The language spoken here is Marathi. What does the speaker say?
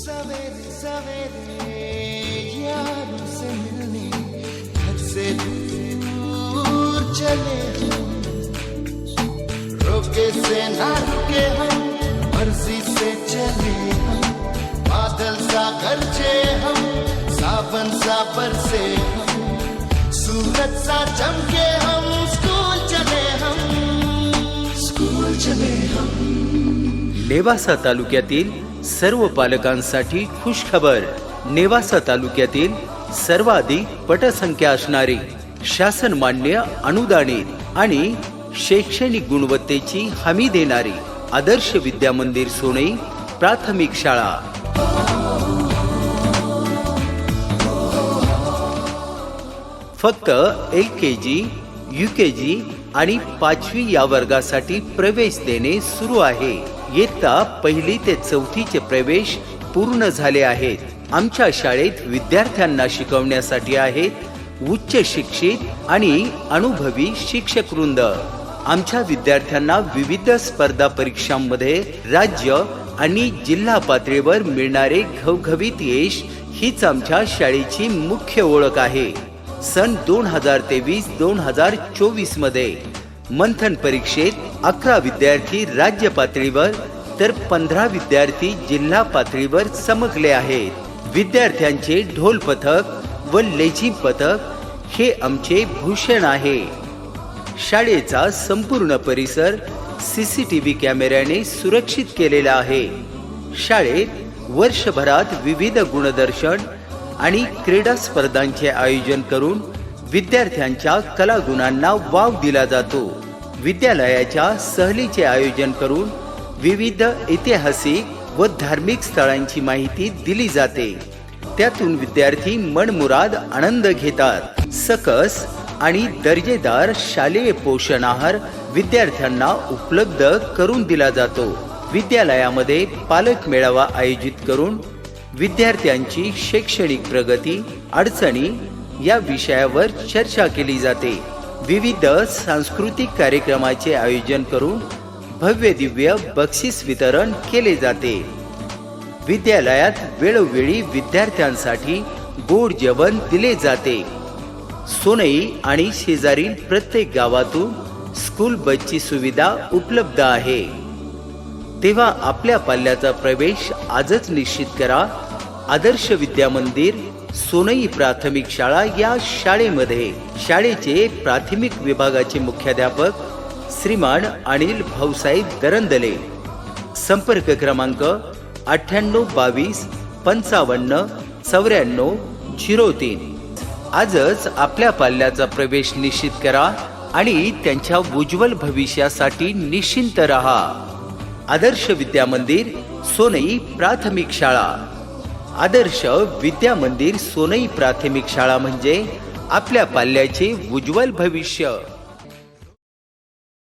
सवेरे सवेरे यारों से मिलने घर से दूर चले हम, रोके से ना रुके हम, मर्जी से चले हम, बादल सा गरजे हम, सावन सा बरसे हम, सूरज सा चमके हम, स्कूल चले हम, स्कूल चले हम। नेवासा तालुक्यातील सर्व पालकांसाठी खुशखबर। नेवासा तालुक्यातील सर्वाधिक पटसंख्या असणारी, शासन मान्य, अनुदानित आणि शैक्षणिक गुणवत्तेची हमी देणारी आदर्श विद्या मंदिर सोनई प्राथमिक शाळा। फक्त LKG, UKG आणि 5वी या वर्गासाठी प्रवेश देणे सुरू आहे। इयत्ता 1ली ते 4थीचे प्रवेश पूर्ण झाले आहेत। आमच्या शाळेत विद्यार्थ्यांना शिकवण्यासाठी आहेत उच्च शिक्षित आणि अनुभवी शिक्षक वृंद। आमच्या विद्यार्थ्यांना विविध स्पर्धा परीक्षांमध्ये राज्य आणि जिल्हा पातळीवर मिळणारे घवघवीत यश हीच आमच्या शाळेची मुख्य ओळख आहे। सन 2023-2024 मध्ये मंथन परीक्षेत 11 विद्यार्थी राज्य पातळीवर तर 15 विद्यार्थी जिल्हा पातळीवर चमकले आहेत। विद्यार्थ्यांचे ढोल पथक व लेझिम पथक हे आमचे भूषण आहे। शाळेचा संपूर्ण परिसर CCTV कॅमेऱ्याने सुरक्षित केलेला आहे। शाळेत वर्षभरात विविध गुणदर्शन आणि क्रीडा स्पर्धांचे आयोजन करून विद्यार्थ्यांच्या कलागुणांना वाव दिला जातो। विद्यालयाच्या सहलीचे आयोजन करून विविध ऐतिहासिक व धार्मिक स्थळांची माहिती दिली जाते। त्यातून विद्यार्थी मनमुराद आनंद घेतात। सकस आणि दर्जेदार शालेय पोषण आहार विद्यार्थ्यांना उपलब्ध करून दिला जातो। विद्यालयामध्ये पालक मेळावा आयोजित करून विद्यार्थ्यांची शैक्षणिक प्रगती, अडचणी या विषयावर चर्चा केली जाते। विविध सांस्कृतिक कार्यक्रमाचे आयोजन करून भव्य दिव्य बक्षीस वितरण केले जाते। विद्यालयात वेळोवेळी विद्यार्थ्यांसाठी गोड जेवण दिले जाते। सोनई आणि शेजारील प्रत्येक गावातून स्कूल बसची सुविधा उपलब्ध आहे। तेव्हा आपल्या पाल्याचा प्रवेश आजच निश्चित करा। आदर्श विद्या मंदिर सोनई प्राथमिक शाळा या शाळेमध्ये। शाळेचे प्राथमिक विभागाचे मुख्याध्यापक श्रीमान अनिल भाऊसाहेब दरंदले। संपर्क क्रमांक 9822 55 94 03। आजच आपल्या पाल्याचा प्रवेश निश्चित करा आणि त्यांच्या उज्ज्वल भविष्यासाठी निश्चिंत रहा। आदर्श विद्या मंदिर सोनई प्राथमिक शाळा। आदर्श विद्या मंदिर सोनई प्राथमिक शाळा म्हणजे आपल्या पाल्याचे उज्ज्वल भविष्य।